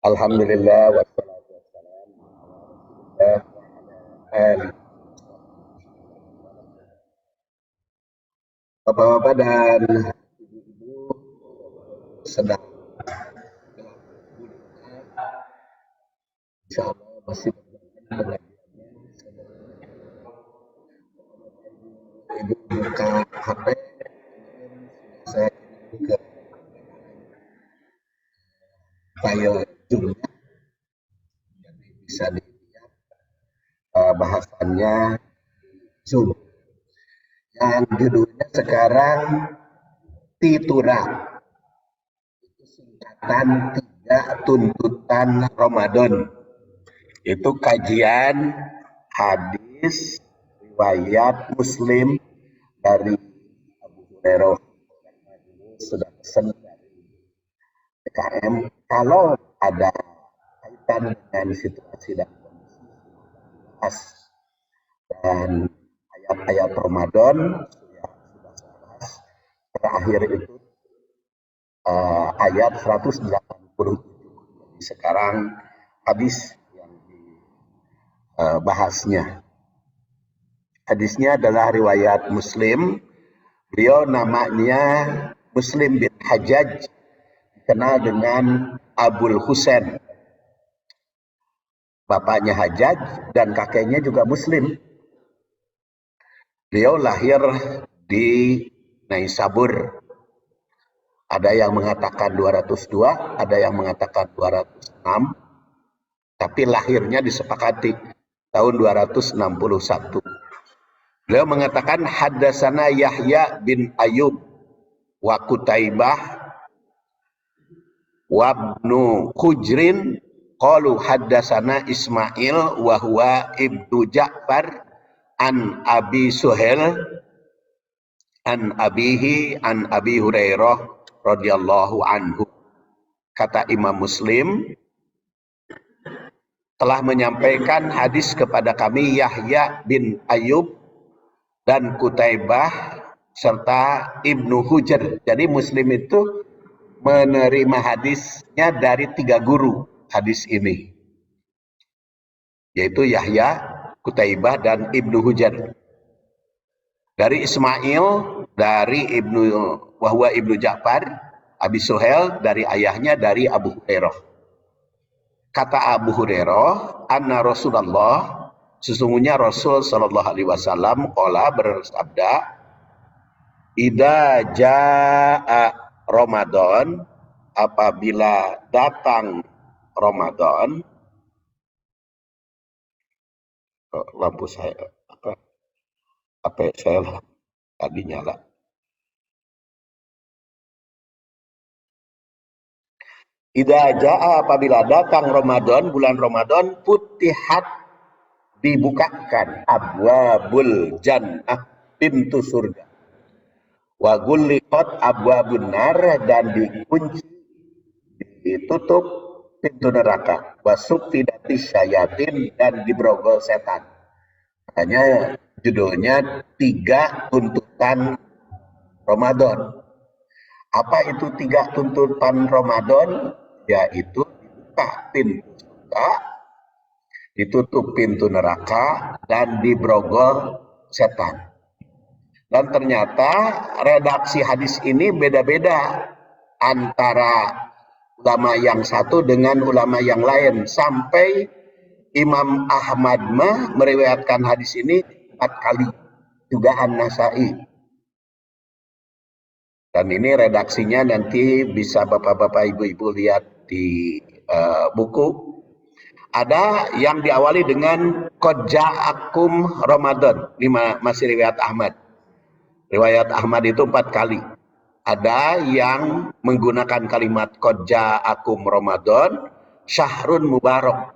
Alhamdulillah wassalatu wassalamu ala Rasulillah. Bapak-bapak dan ibu-ibu sedang insyaallah masih berjalan ibu buka HP saya ke file Zoom jadi bisa dilihat bahasannya Zoom yang judulnya sekarang Titura, itu singkatan 3 tuntutan Ramadan. Itu kajian hadis riwayat Muslim dari Abu Hurairah. Sudah pesan dari PKM kalau ada kaitan dengan situasi dan kondisi dan ayat-ayat Ramadan sudah bahas. Terakhir itu ayat 187. Jadi sekarang hadis yang dibahasnya. Hadisnya adalah riwayat Muslim. Beliau namanya Muslim bin Hajjaj, dikenal dengan Abul Husain. Bapaknya Hajjaj dan kakeknya juga Muslim. Beliau lahir di Naisabur. Ada yang mengatakan 202, ada yang mengatakan 206. Tapi lahirnya disepakati tahun 261. Beliau mengatakan haddatsana Yahya bin Ayyub wa Qutaibah wa ibnu Hujrin qalu haddatsana Ismail wa huwa ibnu Ja'far an Abi Suhail an abihi an Abi Hurairah radhiyallahu anhu. Kata Imam Muslim, telah menyampaikan hadis kepada kami Yahya bin Ayyub dan Qutaibah serta Ibnu Hujr. Jadi Muslim itu menerima hadisnya dari 3 guru hadis ini, yaitu Yahya, Qutaibah, dan Ibnu Hujr. Dari Ismail, dari wahwa Ibnu Ja'far, Abi Suhail, dari ayahnya, dari Abu Hurairah. Kata Abu Hurairah, anna Rasulullah, sesungguhnya Rasul Shallallahu Alaihi Wasallam qala bersabda, idza jaa Ramadan, apabila datang Ramadan, lampu saya apa saya tadi nyala. Idza jaa, apabila datang Ramadan, bulan Ramadan, futihat, dibukakan abwabul jannah, pintu surga, wa ghulliqat abwabun nar, dan dikunci, ditutup pintu neraka, wa suffidatis syayatin, dan dibrogol setan. Makanya judulnya 3 tuntutan Ramadan. Apa itu 3 tuntutan Ramadan? Yaitu dibuka pintu surga, ditutup pintu neraka, dan dibrogol setan. Dan ternyata redaksi hadis ini beda-beda antara ulama yang satu dengan ulama yang lain. Sampai Imam Ahmad meriwayatkan hadis ini 4 kali. Juga An-Nasai. Dan ini redaksinya nanti bisa bapak-bapak ibu-ibu lihat di buku. Ada yang diawali dengan qad ja'akum Ramadan. Ini masih riwayat Ahmad. Riwayat Ahmad itu 4 kali. Ada yang menggunakan kalimat qad ja'akum Ramadan, syahrun mubarak.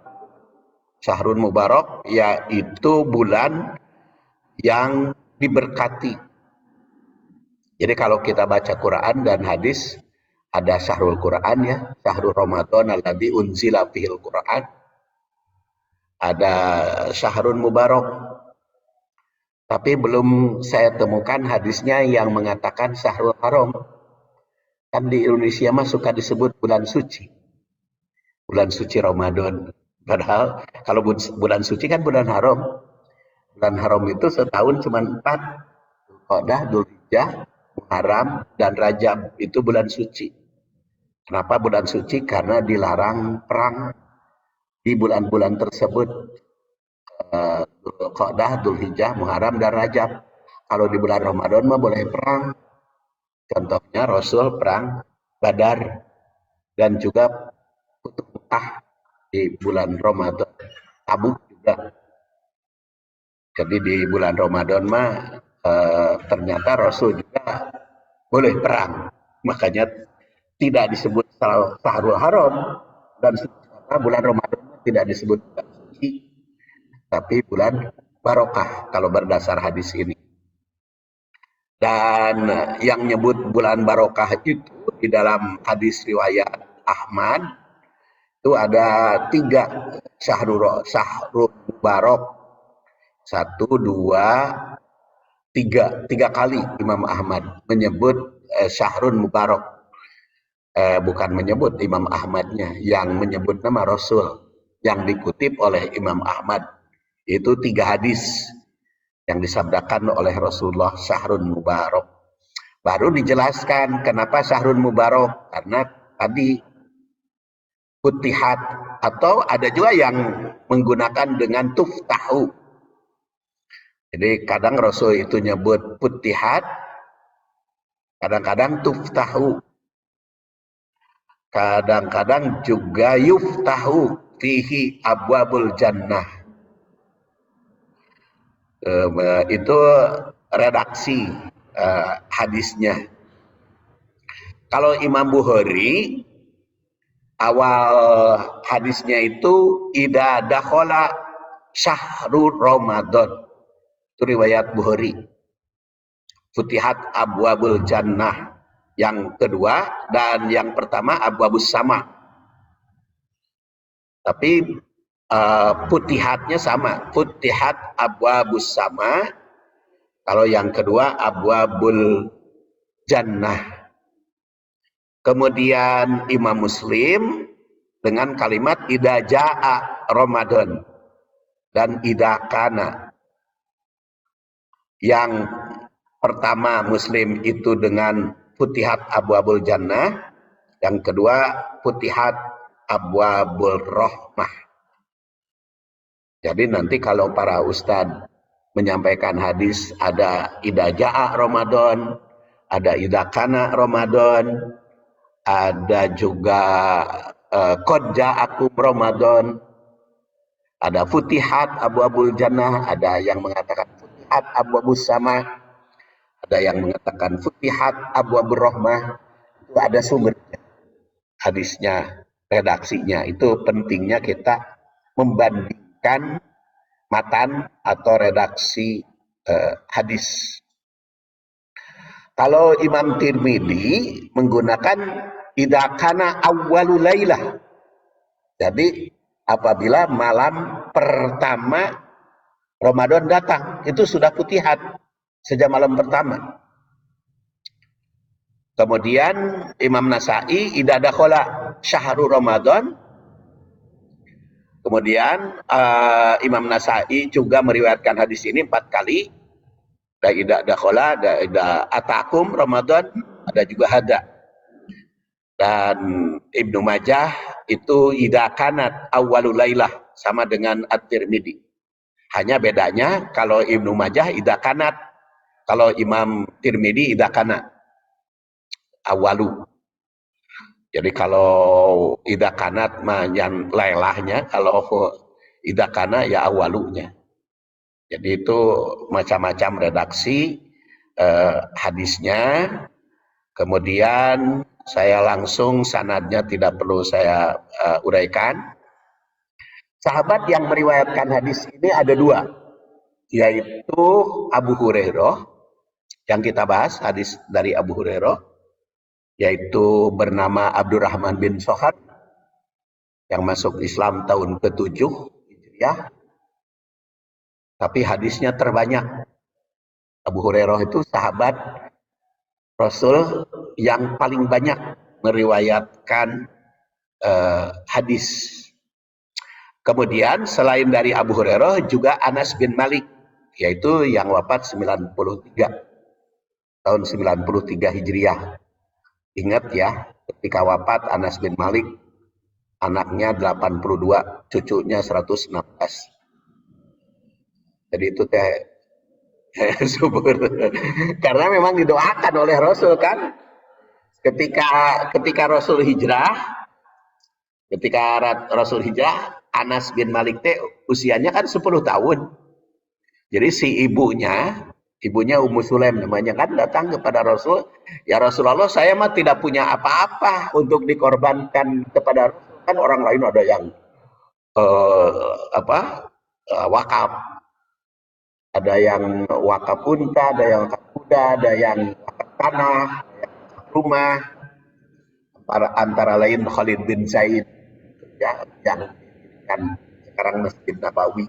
Syahrun mubarak yaitu bulan yang diberkati. Jadi kalau kita baca Quran dan hadis, ada syahrul Quran ya, syahrul Ramadan alladzi unzila fihil Quran. Ada syahrun mubarak. Tapi belum saya temukan hadisnya yang mengatakan syahrul haram. Kan di Indonesia mah suka disebut bulan suci. bulan suci Ramadan. Padahal kalau bulan suci kan bulan haram. Bulan haram itu setahun cuma 4. Qodah, Dzulhijjah, Muharram, dan Rajab. Itu bulan suci. Kenapa bulan suci? Karena dilarang perang di bulan-bulan tersebut. Qodah, Dzulhijjah, Muharram, dan Rajab. Kalau di bulan Ramadan mah boleh perang. Contohnya Rasul perang Badar dan juga Futuh Mekah di bulan Ramadan. Tabuk juga. Jadi di bulan Ramadan mah ternyata Rasul juga boleh perang. Makanya tidak disebut Sahrul Haram dan bulan Ramadan tidak disebut bulan suci, tapi bulan barokah kalau berdasar hadis ini. Dan yang nyebut bulan barokah itu di dalam hadis riwayat Ahmad itu ada 3 syahrul mubarok. 1, 2, 3 kali Imam Ahmad menyebut syahrul mubarok. Bukan menyebut Imam Ahmadnya, yang menyebut nama Rasul yang dikutip oleh Imam Ahmad itu 3 hadis yang disabdakan oleh Rasulullah syahrul mubarok. Baru dijelaskan kenapa syahrul mubarok, karena tadi futihat, atau ada juga yang menggunakan dengan tuftahu. Jadi kadang Rasul itu nyebut futihat, kadang-kadang tuftahu, kadang-kadang juga yuftahu fihi abwabul jannah. Itu redaksi hadisnya. Kalau Imam Bukhari awal hadisnya itu idza dakhala syahrul Ramadan. Itu riwayat Bukhari. Futihat abwabul jannah. Yang kedua dan yang pertama abwabus sama. Tapi futihatnya sama. Futihat abwabus sama. Kalau yang kedua abwabul jannah. Kemudian Imam Muslim dengan kalimat idza jaa Ramadan dan idza kana. Yang pertama Muslim itu dengan futihat abwabul jannah, yang kedua futihat abwabul rahmah. Jadi nanti kalau para ustadz menyampaikan hadis ada idza jaa Ramadan, ada idza kana Ramadan, ada juga qad ja'akum Ramadan, ada futihat abwabul jannah, ada yang mengatakan futihat abwabus sama, ada yang mengatakan futihat abwabur rahmah. Itu ada sumbernya, hadisnya, redaksinya. Itu pentingnya kita membandingkan matan atau redaksi hadis. Kalau Imam Tirmidzi menggunakan idza kana awwalul lailah. Jadi apabila malam pertama Ramadan datang, itu sudah futihat sejak malam pertama. Kemudian Imam Nasai idza dakhala syahrul Ramadan. Kemudian Imam Nasai juga meriwayatkan hadis ini 4 kali. Ada idza dakhala, ada atakum Ramadan, ada juga hada. Dan Ibnu Majah itu idza kanat awwalul lailah, sama dengan At-Tirmidzi. Hanya bedanya kalau Ibnu Majah idza kanat, kalau Imam Tirmidzi idza kana awalu. Jadi kalau idza kanat mah yang lailahnya, kalau idza kana ya awalunya. Jadi itu macam-macam redaksi hadisnya. Kemudian saya langsung sanadnya tidak perlu saya uraikan. Sahabat yang meriwayatkan hadis ini ada 2, yaitu Abu Hurairah, yang kita bahas hadis dari Abu Hurairah, yaitu bernama Abdurrahman bin Sohar, yang masuk Islam tahun ke-7 Hijriah. Tapi hadisnya terbanyak. Abu Hurairah itu sahabat Rasul yang paling banyak meriwayatkan hadis. Kemudian selain dari Abu Hurairah juga Anas bin Malik, yaitu yang wafat 93 tahun 93 Hijriah. Ingat ya, ketika wafat Anas bin Malik, anaknya 82, cucunya 116. Jadi itu teh subur. Karena memang didoakan oleh Rasul kan. Ketika Rasul hijrah, Anas bin Malik teh usianya kan 10 tahun. Jadi si ibunya Ummu Sulaim namanya kan, datang kepada Rasul, ya Rasulullah, saya mah tidak punya apa-apa untuk dikorbankan kepada Rasul. Kan orang lain ada yang wakaf, ada yang wakaf unta, ada yang wakaf kuda, ada yang wakaf tanah, ada yang wakaf rumah, antara lain Khalid bin Zaid ya, yang didirikan sekarang Masjid Nabawi,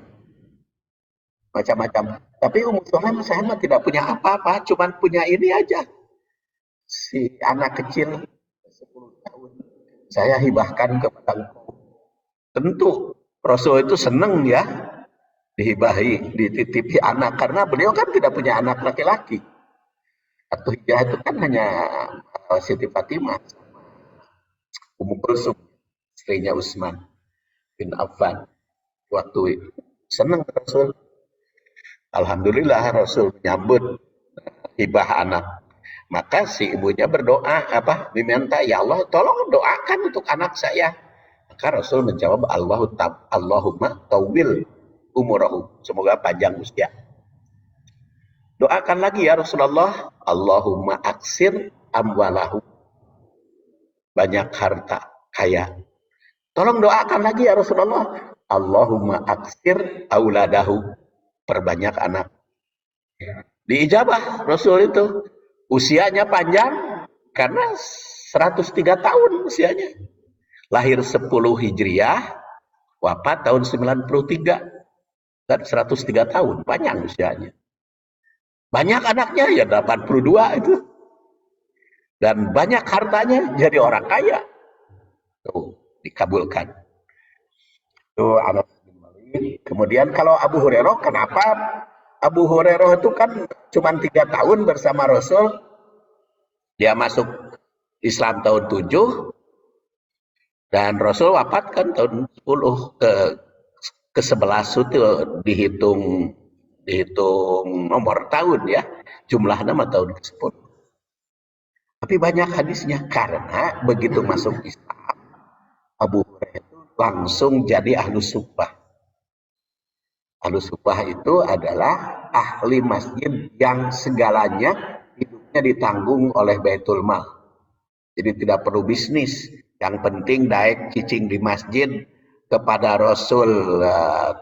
macam-macam. Tapi Ummu Sulaim, saya mah tidak punya apa-apa, cuman punya ini aja, si anak kecil 10 tahun, saya hibahkan kepada engkau. Tentu Rasul itu senang ya dihibahi, dititipi anak, karena beliau kan tidak punya anak laki-laki. Atau hijrah itu kan hanya Siti Fatimah, Ummu Kulsum, istrinya Utsman bin Affan. Waktu itu senang Rasul. Alhamdulillah Rasul menyambut hibah anak. Maka si ibunya berdoa, diminta, ya Allah tolong doakan untuk anak saya. Maka Rasul menjawab, Allahumma tawil umurahu, semoga panjang usia. Doakan lagi ya Rasulullah, Allahumma aksir amwalahu, banyak harta, kaya. Tolong doakan lagi ya Rasulullah, Allahumma aksir auladahu, perbanyak anak. Diijabah Rasul itu. Usianya panjang karena 103 tahun usianya. Lahir 10 Hijriah, wafat tahun 93. Dan 103 tahun, panjang usianya. Banyak anaknya ya 82 itu. Dan banyak hartanya, jadi orang kaya. Tuh, dikabulkan. Tuh Anas bin Malik. Kemudian kalau Abu Hurairah, kenapa Abu Hurairah itu kan cuma 3 tahun bersama Rasul. Dia masuk Islam tahun 7 dan Rasul wafat kan tahun 10, ke 11 itu dihitung nomor tahun ya. Jumlah nama tahun ke-10. Tapi banyak hadisnya, karena begitu masuk Islam, Abu Hurairah itu langsung jadi ahlus suffah. Ahlus suffah itu adalah ahli masjid yang segalanya hidupnya ditanggung oleh Baitul Mal. Jadi tidak perlu bisnis. Yang penting daek cicing di masjid, kepada Rasul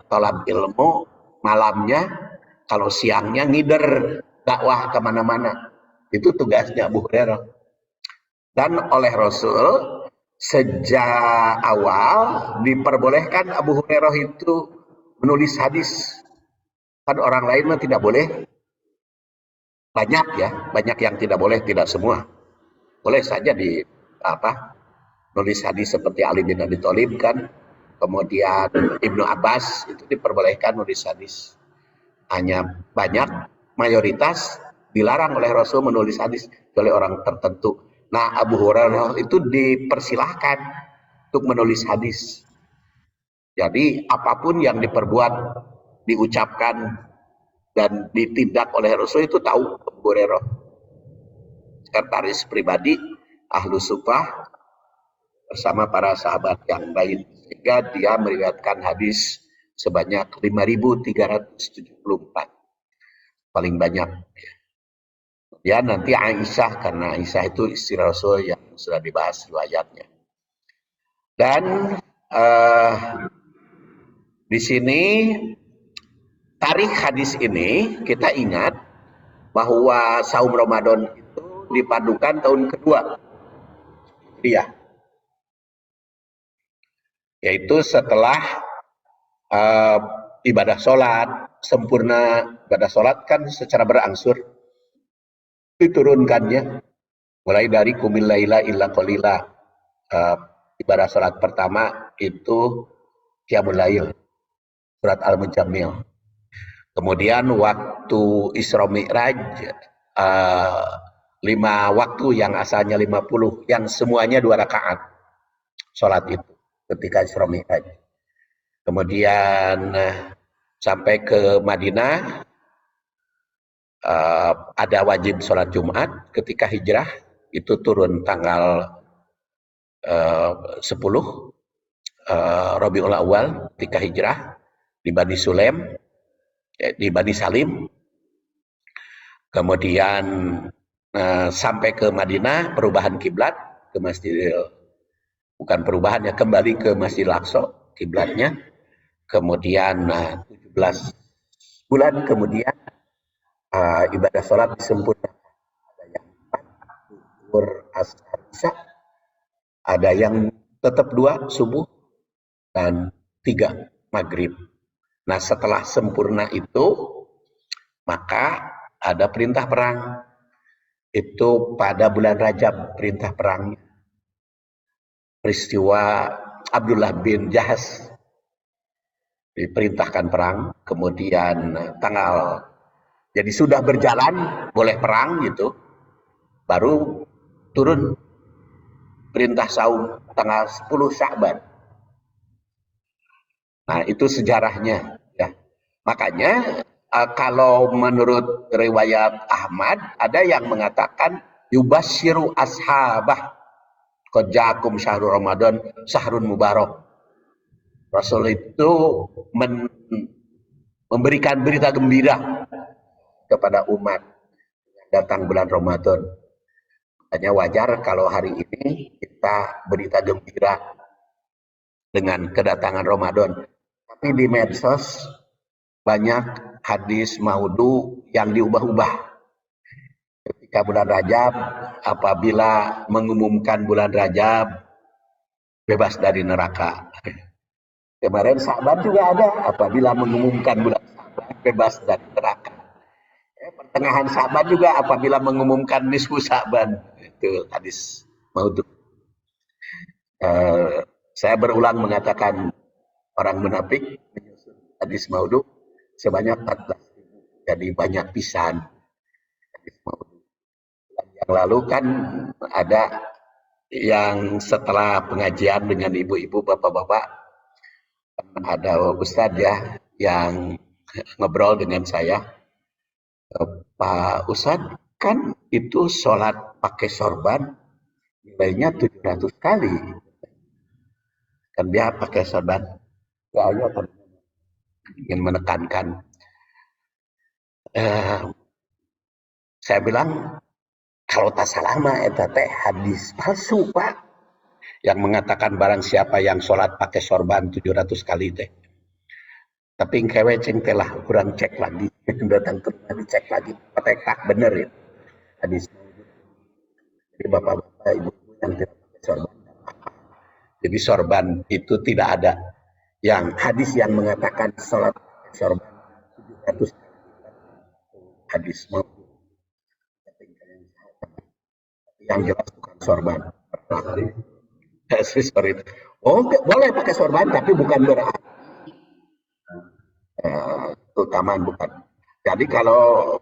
tolab ilmu malamnya, kalau siangnya ngider dakwah kemana-mana. Itu tugasnya Abu Hurairah. Dan oleh Rasul sejak awal diperbolehkan Abu Hurairah itu menulis hadis. Kan orang lain mah tidak boleh. Banyak yang tidak boleh, tidak semua. Boleh saja nulis hadis seperti Ali bin Abi Thalib kan. Kemudian Ibnu Abbas itu diperbolehkan nulis hadis. Hanya mayoritas dilarang oleh Rasul menulis hadis oleh orang tertentu. Nah, Abu Hurairah itu dipersilahkan untuk menulis hadis. Jadi apapun yang diperbuat, diucapkan, dan ditindak oleh Rasul itu tahu Abu Hurairah. Sekretaris pribadi Ahlus Suffah bersama para sahabat yang lain. Sehingga dia meriwayatkan hadis sebanyak 5.374. Paling banyak. Ya, nanti Aisyah, karena Aisyah itu istri Rasul yang sudah dibahas riwayatnya. Dan di sini tarikh hadis ini kita ingat bahwa saum Ramadan itu dipadukan tahun kedua. Iya. Yaitu setelah ibadah sholat sempurna. Ibadah sholat kan secara berangsur diturunkannya, mulai dari kumil laila illa qalila, ibadah sholat pertama itu Qiyamul Lail, surat Al-Mujammil. Kemudian waktu Isra Mi'raj, 5 waktu yang asalnya 50, yang semuanya 2 rakaat sholat itu ketika Isra Mi'raj. Kemudian sampai ke Madinah, ada wajib sholat Jumat. Ketika hijrah itu turun tanggal 10 Rabiul Awal ketika hijrah di Bani Sulaim, di Bani Salim. Kemudian sampai ke Madinah, perubahan kiblat ke Masjidil, bukan perubahan ya, kembali ke Masjidil Aqsa kiblatnya. Kemudian 17 bulan kemudian ibadah sholat disempurnakan. Ada yang 4, zuhur, asar, isya. Ada yang tetap 2, subuh, dan 3, maghrib. Nah, setelah sempurna itu, maka ada perintah perang. Itu pada bulan Rajab perintah perangnya. Peristiwa Abdullah bin Jahas diperintahkan perang, kemudian jadi sudah berjalan boleh perang gitu, baru turun perintah saum tanggal 10 Sya'ban. Nah, itu sejarahnya ya. Makanya kalau menurut riwayat Ahmad ada yang mengatakan yubasyiru ashabah qad ja'akum syahrul Ramadan syahrun mubarak. Rasul itu memberikan berita gembira kepada umat datang bulan Ramadan. Hanya wajar kalau hari ini kita berita gembira dengan kedatangan Ramadan. Tapi di medsos banyak hadis maudhu yang diubah-ubah. Ketika bulan Rajab, apabila mengumumkan bulan Rajab, bebas dari neraka. Kemarin Sa'ban juga ada, apabila mengumumkan bulan Sa'ban, bebas dari neraka. Pertengahan Sa'ban juga apabila mengumumkan nisfu Sa'ban. Itu hadis maudhu. Saya berulang mengatakan orang munafik menyusun hadis maudhu sebanyak 14.000. Jadi banyak pisan hadis maudhu. Yang lalu kan ada yang setelah pengajian dengan ibu-ibu, bapak-bapak, ada Ustadz ya yang ngobrol dengan saya, Pak Ustadz kan itu sholat pakai sorban nilainya 700 kali, kan dia pakai sorban. Ya, ingin menekankan. Saya bilang kalau tak salah mah eta teh hadis palsu, Pak, yang mengatakan barang siapa yang sholat pakai sorban 700 kali teh. Tapi kewe ceng telah kurang cek lagi, datang ke rumah dicek lagi, patekak bener ya hadis. Jadi bapak-bapak, ibu-ibu yang tidak pakai sorban, jadi sorban itu tidak ada yang hadis yang mengatakan sholat pakai sorban 700 hadis maupun yang jelas bukan sorban. Sorry. Oh, boleh pakai sorban tapi bukan berarti keutamaan, bukan. Jadi kalau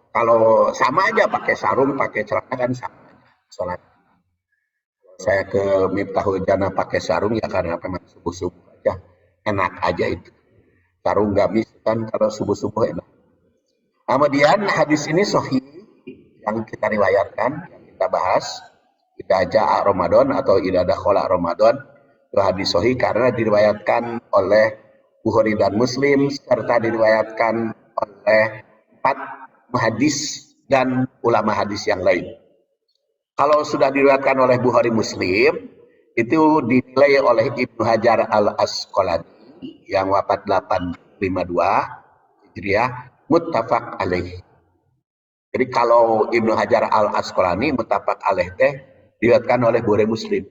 sama aja pakai sarung, pakai celana kan sama aja sholat. Saya ke Miftahul Jannah pakai sarung ya karena memang subuh-subuh aja enak aja itu. Sarung gamis kan kalau subuh-subuh enak. Kemudian hadis ini sahih yang kita riwayatkan, yang kita bahas, idza jaa Ramadan atau idza dakhala Ramadan, itu hadis sahih karena diriwayatkan oleh Bukhari dan Muslim serta diriwayatkan oleh 4 hadis dan ulama hadis yang lain. Kalau sudah diriwayatkan oleh Bukhari Muslim, itu dinilai oleh Ibnu Hajar Al-Asqalani yang wafat 852 Hijriah, muttafaq alaih. Jadi kalau Ibnu Hajar Al-Asqalani muttafaq alaih teh diriwayatkan oleh Bukhari Muslim.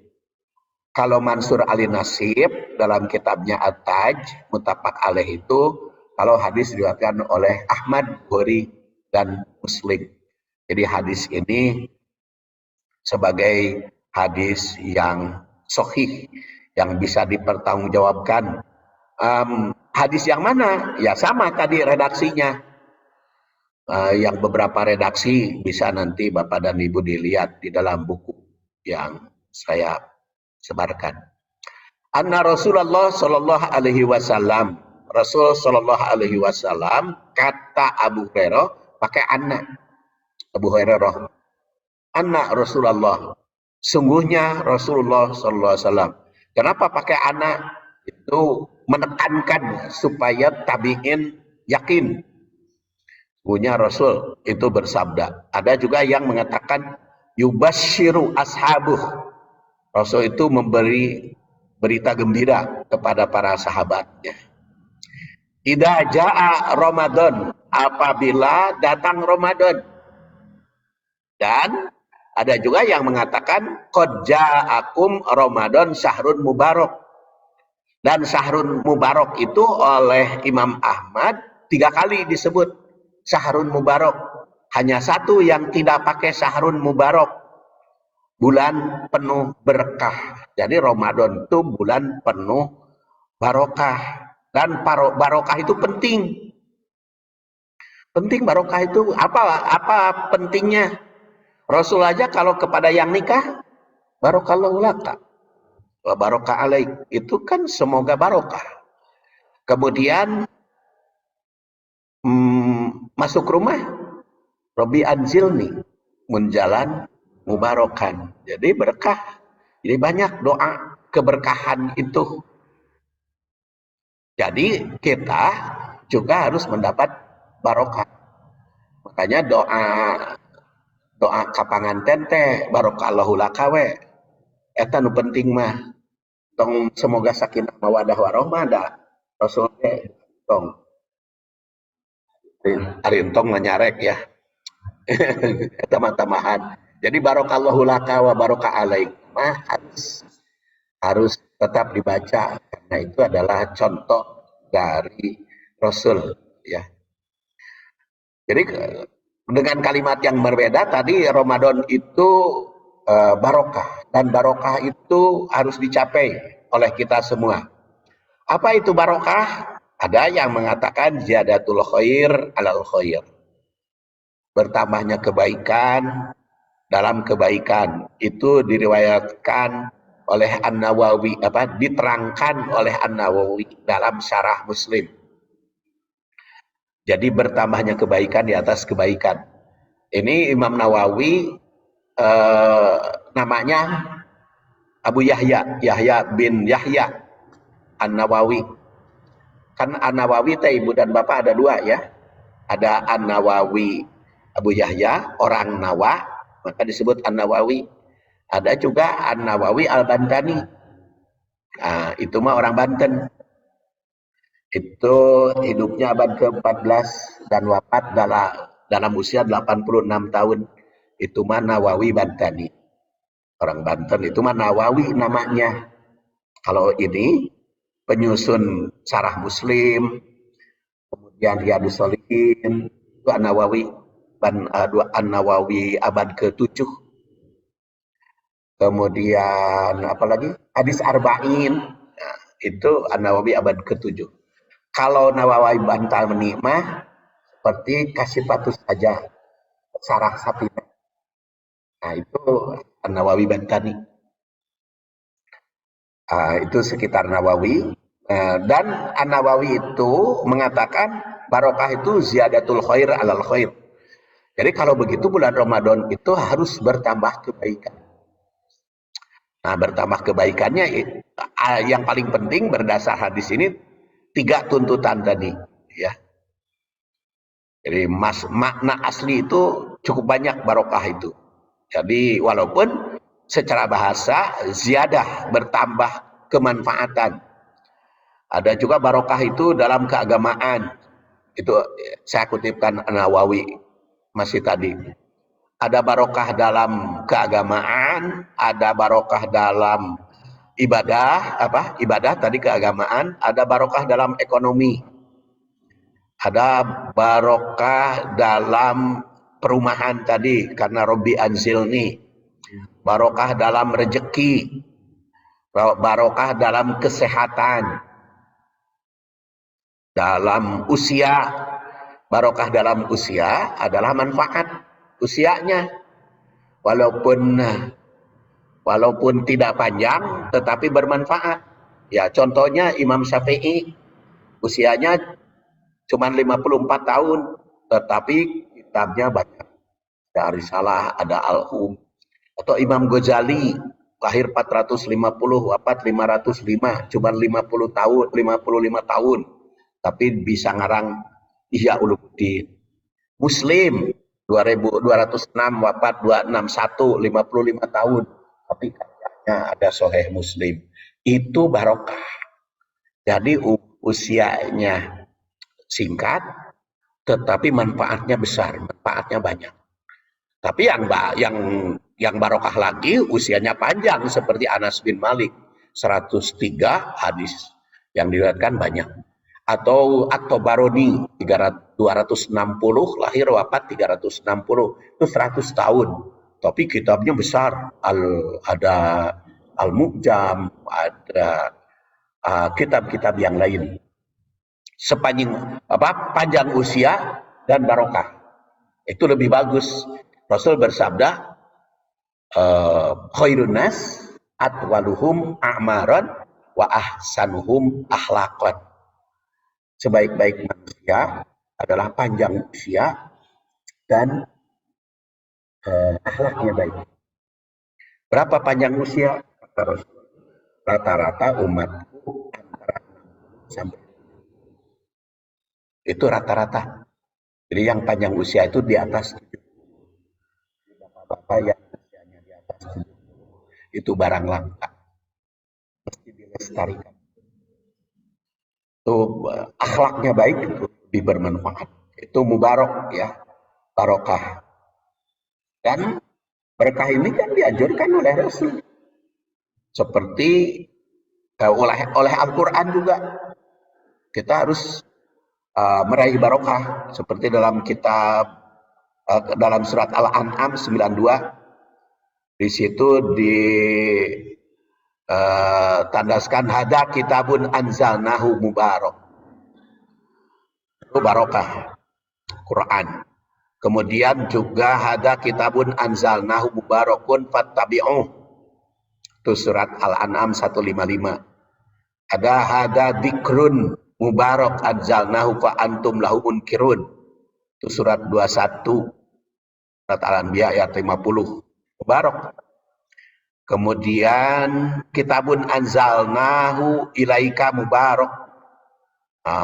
Kalau Mansur Ali Nasib dalam kitabnya At-Taj, muttafaq alaih itu kalau hadis diriwayatkan oleh Ahmad, Bukhari dan Muslim. Jadi hadis ini sebagai hadis yang sahih yang bisa dipertanggungjawabkan. Hadis yang mana? Ya sama tadi redaksinya. Yang beberapa redaksi bisa nanti Bapak dan Ibu dilihat di dalam buku yang saya sebarkan. Anna Rasulullah Shallallahu Alaihi Wasallam, Rasul Shallallahu Alaihi Wasallam kata Abu Hurairah pakai anak. Abu Hurairah, anak Rasulullah, sungguhnya Rasulullah Shallallahu Alaihi Wasallam. Kenapa pakai anak? Itu menekankan supaya tabiin yakin. Punya Rasul itu bersabda. Ada juga yang mengatakan yubashiru ashabuh. Rasul itu memberi berita gembira kepada para sahabatnya. Idza jaa Ramadan, apabila datang Ramadan. Dan ada juga yang mengatakan qad ja'akum Ramadan syahrun mubarak. Dan syahrun mubarak itu oleh Imam Ahmad 3 kali disebut syahrun mubarak. Hanya satu yang tidak pakai syahrun mubarak, bulan penuh berkah. Jadi Ramadan itu bulan penuh barokah. Dan barokah itu penting. Penting barokah itu apa pentingnya? Rasul aja kalau kepada yang nikah, barokallahu laka wa barokah alaik, itu kan semoga barokah. Kemudian masuk rumah, Robi anzilni menjalan mubarokan, jadi berkah. Jadi banyak doa keberkahan itu. Jadi kita juga harus mendapat barokah. Makanya doa kapangan tente barokallahu lakawe eta nu penting mah tong semoga sakinah mawadah warahmah da Rasul tong arintong nyarek ya. Tamah-tamahan. Jadi barokallahu laka wa barokah alaik mah harus tetap dibaca karena itu adalah contoh dari Rasul ya. Jadi dengan kalimat yang berbeda tadi, Ramadan itu barokah, dan barokah itu harus dicapai oleh kita semua. Apa itu barokah? Ada yang mengatakan ziyadatul khair alal khair, bertambahnya kebaikan dalam kebaikan. Itu diriwayatkan oleh An-Nawawi, diterangkan oleh An-Nawawi dalam Syarah Muslim. Jadi bertambahnya kebaikan di atas kebaikan. Ini Imam Nawawi namanya Abu Yahya, Yahya bin Yahya An-Nawawi. Kan An-Nawawi teh ibu dan bapak ada 2 ya. Ada An-Nawawi Abu Yahya, orang Nawa, maka disebut An-Nawawi. Ada juga An-Nawawi Al-Bantani. Nah, itu mah orang Banten. Itu hidupnya abad ke-14 dan wafat dalam usia 86 tahun. Itu mah Nawawi Bantani. Orang Banten itu mah Nawawi namanya. Kalau ini penyusun Syarah Muslim, kemudian Riyadhus Shalihin, itu An-Nawawi abad ke-7. Kemudian apalagi Hadis Arba'in, nah, itu An-Nawawi abad ke-7. Kalau Nawawi Bantani mah seperti Kasyifatus saja, Syarah Sapina. Nah, itu An-Nawawi Bantani. Itu sekitar Nawawi. Dan An-Nawawi itu mengatakan barokah itu ziyadatul khair alal khair. Jadi kalau begitu bulan Ramadan itu harus bertambah kebaikan. Nah, bertambah kebaikannya yang paling penting berdasar hadis ini 3 tuntutan tadi ya. Jadi makna asli itu cukup banyak barokah itu. Jadi walaupun secara bahasa ziyadah, bertambah kemanfaatan. Ada juga barokah itu dalam keagamaan. Itu saya kutipkan An-Nawawi masih tadi. Ada barokah dalam keagamaan, ada barokah dalam ibadah tadi keagamaan, ada barokah dalam ekonomi, ada barokah dalam perumahan tadi karena Robi anzilni, barokah dalam rezeki, barokah dalam kesehatan, dalam usia. Barokah dalam usia adalah manfaat usianya, walaupun tidak panjang tetapi bermanfaat. Ya, contohnya Imam Syafi'i usianya cuma 54 tahun tetapi kitabnya banyak. Ada Risalah, ada Al-Hum. Atau Imam Ghazali lahir 450, wafat 505, cuma 50 tahun, 55 tahun tapi bisa ngarang Ihya Ulumuddin. Muslim 2206, wafat 261, 55 tahun tapi karyanya ada Sahih Muslim. Itu barokah. Jadi usianya singkat tetapi manfaatnya besar, manfaatnya banyak. Tapi yang barokah lagi usianya panjang seperti Anas bin Malik, 103 hadis yang diriwayatkan banyak. Atau At-Tabarani 260, lahir wafat 360, itu 100 tahun. Tapi kitabnya besar, ada Al-Mu'jam, ada kitab-kitab yang lain. Panjang usia dan barokah itu lebih bagus. Rasul bersabda, khairun nas atwaluhum a'maran wa ahsanuhum akhlaqan. Sebaik-baik manusia adalah panjang usia dan akhlaknya baik. Berapa panjang usia? Rata-rata umatku antara 60 sampai itu rata-rata. Jadi yang panjang usia itu di atas 70. Bapak-bapak yang usianya di atas 70 itu barang langka, mesti dilestarikan. Itu akhlaknya baik, itu lebih bermanfaat. Itu mubarok ya, barokah. Dan berkah ini kan dianjurkan oleh Rasul. Seperti oleh Al-Quran juga. Kita harus meraih barokah. Seperti dalam kitab, dalam surat Al-An'am 92. Di situ tandaskan hada kitabun anzalnahu mubarak. Itu barokah Quran. Kemudian juga hada kitabun anzalnahu mubarakun fattabi'uh. Itu surat Al-An'am 155. Ada hada dzikrun mubarak anzalnahu fa antum lahu munkirun. Itu surat 21. Surat Al-Anbiya ayat 50. Mubarak. Kemudian kitabun anzalnahu ilaika mubarak.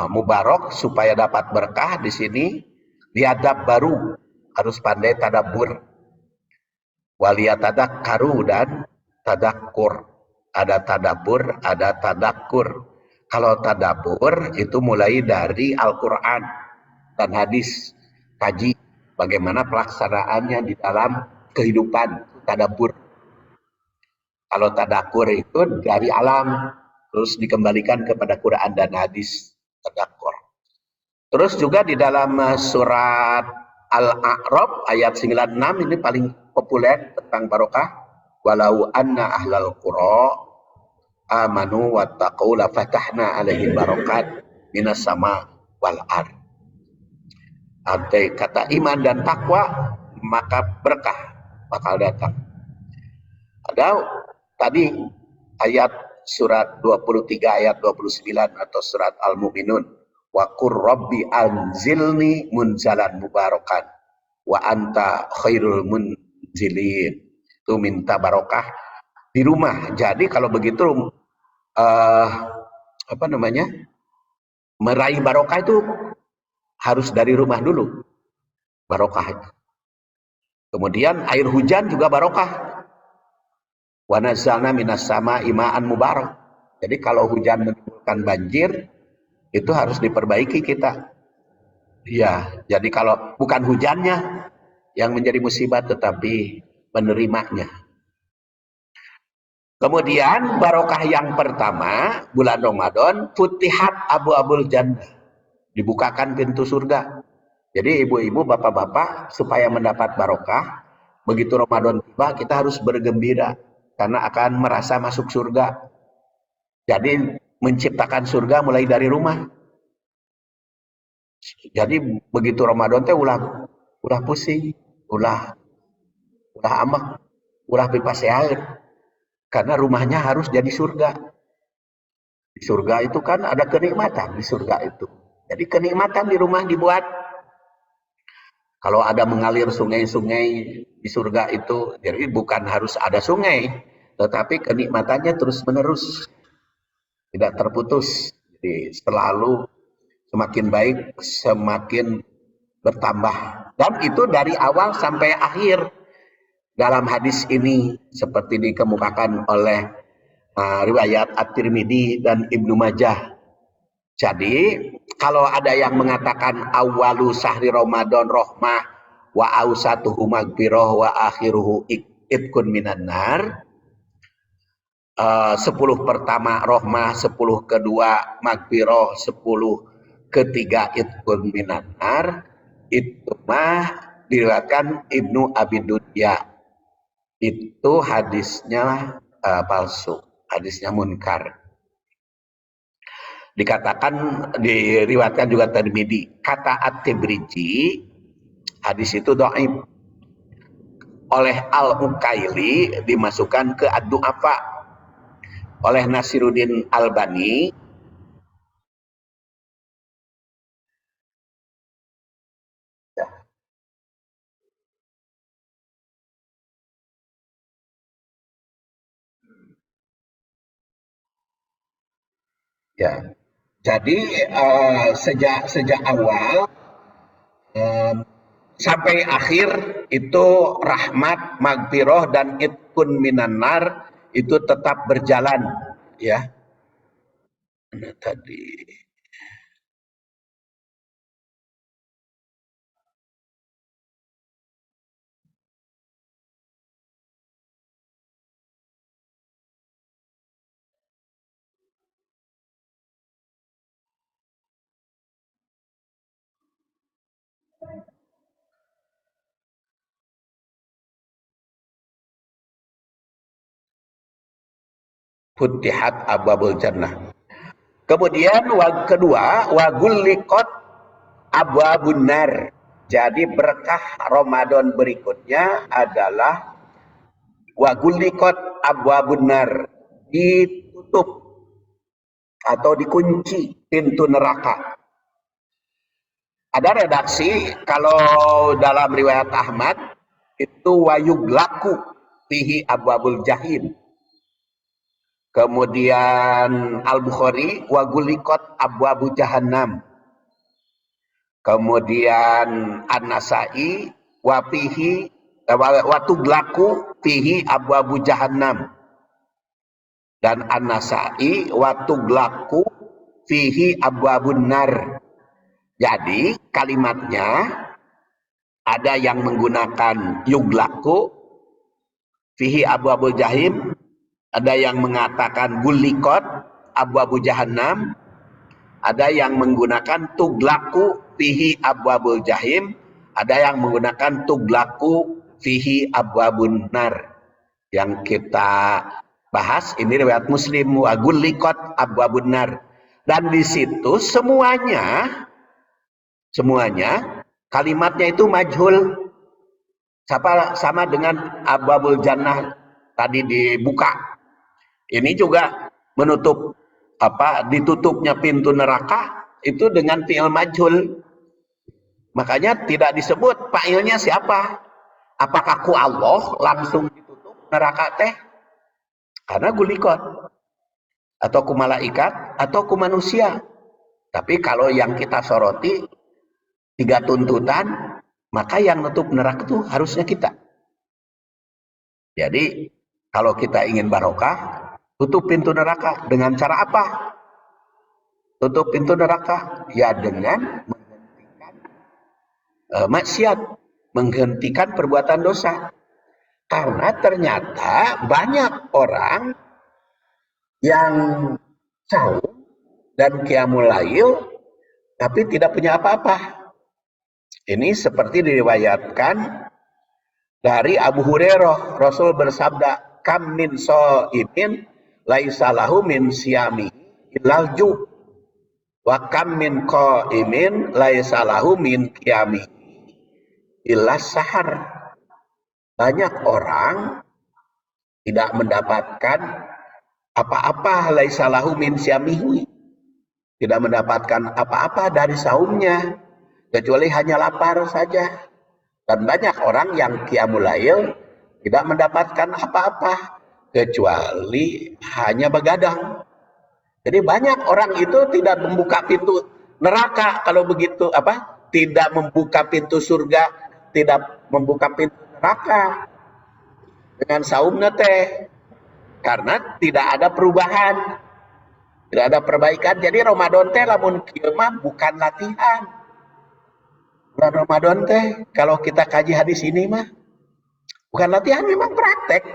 Mubarak supaya dapat berkah di sini diadab baru, harus pandai tadabbur. Waliyatadakkaru dan tadakkur. Ada tadabbur, ada tadakkur. Kalau tadabbur itu mulai dari Al-Quran dan hadis, kaji bagaimana pelaksanaannya di dalam kehidupan, tadabbur. Kalau tadakkur itu dari alam, terus dikembalikan kepada Quran dan hadis, tadakkur. Terus juga di dalam surat Al-A'raf ayat 96 ini paling populer tentang barokah. Walau anna ahlal qura amanu wattaqau la fatahna alaihim barakat minas sama wal ard. Andai kata iman dan takwa maka berkah bakal datang. Ada tadi ayat surat 23 ayat 29 atau surat Al-Mu'minun. Wa qur rabbi anzilni munzalan mubarakan wa anta khairul munzilin. Itu minta barokah di rumah. Jadi kalau begitu meraih barokah itu harus dari rumah dulu barokah. Kemudian air hujan juga barokah. Wa nazzalna minas sama ima'an mubarak. Jadi kalau hujan menimbulkan banjir itu harus diperbaiki kita. Ya, jadi kalau bukan hujannya yang menjadi musibah tetapi menerimanya. Kemudian barokah yang pertama bulan Ramadan, futihat abu-abul jannah. Dibukakan pintu surga. Jadi ibu-ibu, bapak-bapak supaya mendapat barokah, begitu Ramadan tiba kita harus bergembira karena akan merasa masuk surga. Jadi menciptakan surga mulai dari rumah. Jadi begitu Ramadan teh ulah pusing, ulah amak, ulah bebas air. Karena rumahnya harus jadi surga. Di surga itu kan ada kenikmatan di surga itu. Jadi kenikmatan di rumah dibuat. Kalau ada mengalir sungai-sungai di surga itu, jadi bukan harus ada sungai, tetapi kenikmatannya terus-menerus, tidak terputus. Jadi selalu semakin baik, semakin bertambah. Dan itu dari awal sampai akhir. Dalam hadis ini seperti dikemukakan oleh riwayat At-Tirmidzi dan Ibnu Majah. Jadi kalau ada yang mengatakan awalu sahri Ramadan rahmah wa ausatuhu magfirah wa akhiruhu itqun minan nar, 10 pertama rahmah, 10 kedua magfirah, 10 ketiga itqun minan nar, itu mah diriwayatkan Ibnu Abi Dunya. Itu hadisnya palsu, hadisnya munkar. Dikatakan, diriwayatkan juga Tirmidzi, kata At-Tibriji, hadis itu dhaif. Oleh Al-Ukaili dimasukkan ke Ad-Du'afa. Oleh Nasiruddin Albani ya. Jadi sejak awal sampai akhir itu rahmat, magfirah dan itqun minan nar itu tetap berjalan, ya. Nah, tadi Futihat abwabul jannah. Kemudian kedua, wagullikot abwabun nar. Jadi berkah Ramadan berikutnya adalah wagullikot abwabun nar, ditutup atau dikunci pintu neraka. Ada redaksi kalau dalam riwayat Ahmad itu wayuglaku fihi abwabul jahim. Kemudian Al-Bukhari wagulikot abwabu jahannam. Kemudian An-Nasai wafihi watuglaku fihi abwabu jahannam. Dan An-Nasai watuglaku fihi abwabun nar. Jadi kalimatnya ada yang menggunakan yuglaku fihi abwabul jahim, ada yang mengatakan gulikot abwabu jahannam, ada yang menggunakan tuglaku fihi abwabul jahim, ada yang menggunakan tuglaku fihi abwabun nar. Yang kita bahas ini riwayat Muslim, wa gulikot abwabun nar. Dan di situ semuanya kalimatnya itu majhul, sama dengan abwabul jannah tadi dibuka. Ini juga menutup ditutupnya pintu neraka itu dengan fi'il majhul. Makanya tidak disebut fa'ilnya siapa. Apakah ku Allah langsung ditutup neraka teh? Karena gulikot. Atau ku malaikat atau ku manusia. Tapi kalau yang kita soroti 3 tuntutan, maka yang nutup neraka itu harusnya kita. Jadi kalau kita ingin barokah, tutup pintu neraka dengan cara apa? Tutup pintu neraka ya dengan menghentikan maksiat, menghentikan perbuatan dosa. Karena ternyata banyak orang yang saum dan qiyamul lail tapi tidak punya apa-apa. Ini seperti diriwayatkan dari Abu Hurairah, Rasul bersabda, kam min shaimin laisa lahu min siyami illal ju wa kam min qaimin laisa lahu min qiyami illas sahar. Banyak orang tidak mendapatkan apa-apa laisa lahu min siyamihi, tidak mendapatkan apa-apa dari saumnya kecuali hanya lapar saja. Dan banyak orang yang qiyamul lail tidak mendapatkan apa-apa kecuali hanya begadang. Jadi banyak orang itu tidak membuka pintu neraka kalau begitu, tidak membuka pintu surga, tidak membuka pintu neraka dengan saumnya teh, karena tidak ada perubahan, tidak ada perbaikan. Jadi Ramadan teh lamun kieu mah bukan latihan. Bulan Ramadan teh kalau kita kaji hadis ini mah bukan latihan, memang praktek.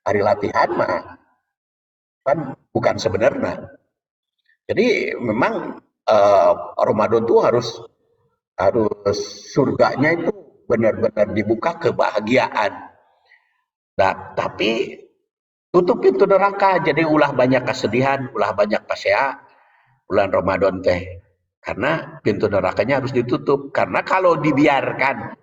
Hari latihan mah kan bukan sebenarnya. Jadi memang Ramadan tuh harus surganya itu benar-benar dibuka kebahagiaan. Nah, tapi tutup pintu neraka, jadi ulah banyak kesedihan, ulah banyak pasea bulan Ramadan teh. Karena pintu nerakanya harus ditutup. Karena kalau dibiarkan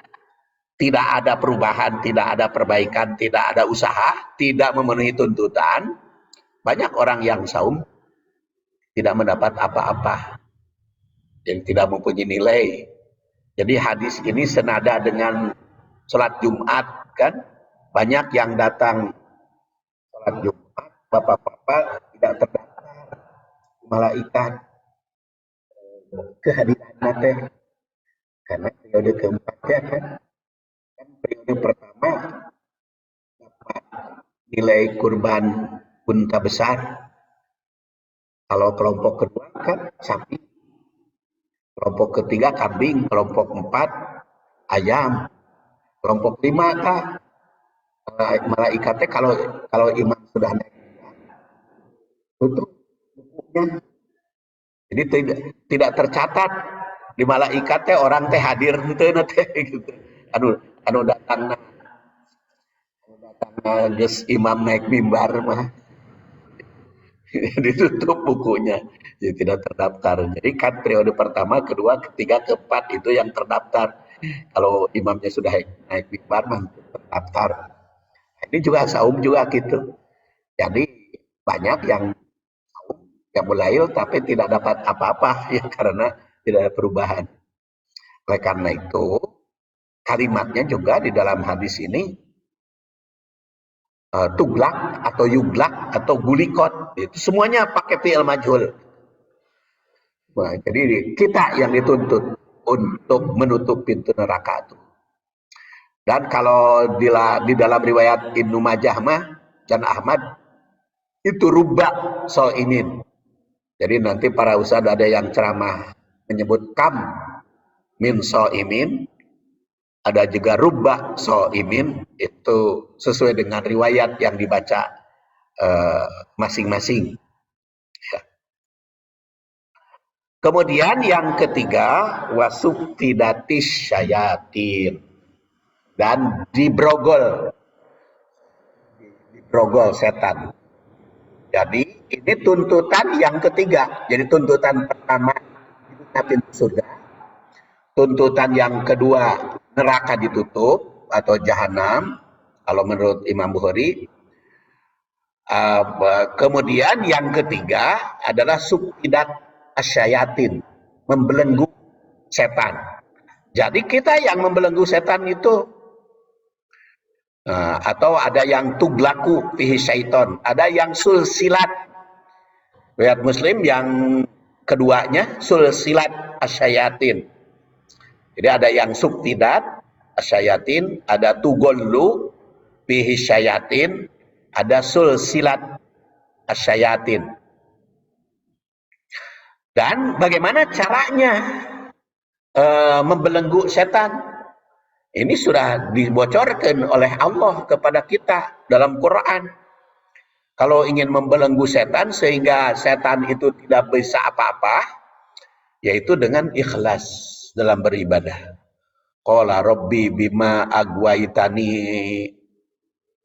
tidak ada perubahan, tidak ada perbaikan, tidak ada usaha, tidak memenuhi tuntutan, banyak orang yang saum tidak mendapat apa-apa, yang tidak mempunyai nilai. Jadi hadis ini senada dengan sholat Jumat kan, banyak yang datang sholat Jumat, bapak-bapak tidak terdaftar malaikat kehadiran teh, karena periode keempatnya kan periode pertama dapat nilai kurban unta besar. Kalau kelompok kedua kan sapi, kelompok ketiga kambing, kelompok 4 ayam, kelompok 5 kan malaikatnya kalau iman sudah naik tutup bukunya. Jadi tidak tercatat di malaikatnya orang teh hadir henteu teh gitu. Anu datangna geus imam naik mimbar mah ditutup bukunya, jadi tidak terdaftar. Jadi kan periode pertama, kedua, ketiga, keempat itu yang terdaftar. Kalau imamnya sudah naik mimbar mah terdaftar. Ini juga saum juga gitu. Jadi banyak yang saum yang mulail tapi tidak dapat apa-apa ya karena tidak ada perubahan. Oleh karena itu kalimatnya juga di dalam hadis ini tuglak atau yuglak atau gulikot, itu semuanya pakai fi'il majhul. Nah, jadi kita yang dituntut untuk menutup pintu neraka itu. Dan kalau di dalam riwayat Ibnu Majah mah dan Ahmad itu rubba so'imin. Jadi nanti para ustadz ada yang ceramah menyebut kam min so'imin, ada juga rubba so'imin, itu sesuai dengan riwayat yang dibaca masing-masing. Ya. Kemudian yang ketiga wasuftidatis syayatin, dan dibrogol setan. Jadi ini tuntutan yang ketiga. Jadi tuntutan pertama dibuka pintu surga, tuntutan yang kedua neraka ditutup atau jahanam kalau menurut Imam Bukhari. Kemudian yang ketiga adalah subtidat asyayatin, membelenggu setan. Jadi kita yang membelenggu setan itu atau ada yang tuglaku fihi syaiton, ada yang sulsilat. Riwayat Muslim yang keduanya sulsilat asyayatin. Jadi ada yang subtidat asyayatin, ada tugollu fihi syayatin, ada sulsilat asyayatin. Dan bagaimana caranya membelenggu setan? Ini sudah dibocorkan oleh Allah kepada kita dalam Quran. Kalau ingin membelenggu setan sehingga setan itu tidak bisa apa-apa, yaitu dengan ikhlas dalam beribadah. Qala rabbi bima agwaitani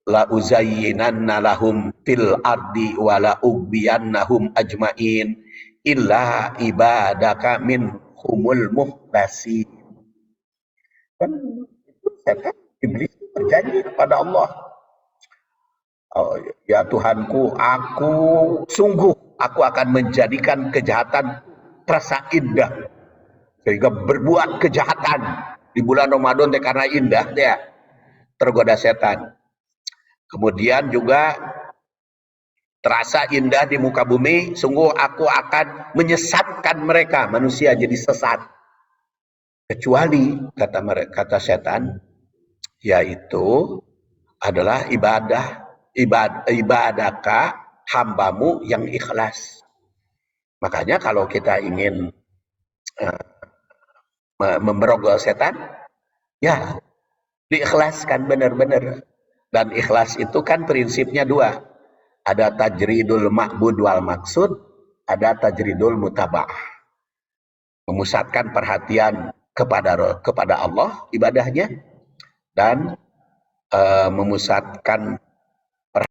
la uzayyinanna lahum fil ardi wa la ughwiyannahum ajmain illa ibadaka minhumul muhlasin. Kan itu setan, iblis berjanji kepada Allah, oh, ya Tuhanku, aku akan menjadikan kejahatan terasa indah, sehingga berbuat kejahatan di bulan Ramadan karena indah dia tergoda setan. Kemudian juga terasa indah di muka bumi, sungguh aku akan menyesatkan mereka, manusia jadi sesat. Kecuali kata setan, yaitu adalah ibadaka, hambamu yang ikhlas. Makanya kalau kita ingin memberogol setan, ya diikhlaskan benar-benar. Dan ikhlas itu kan prinsipnya dua. Ada tajridul ma'bud wal maksud, ada tajridul mutaba'ah. Memusatkan perhatian kepada Allah ibadahnya, dan memusatkan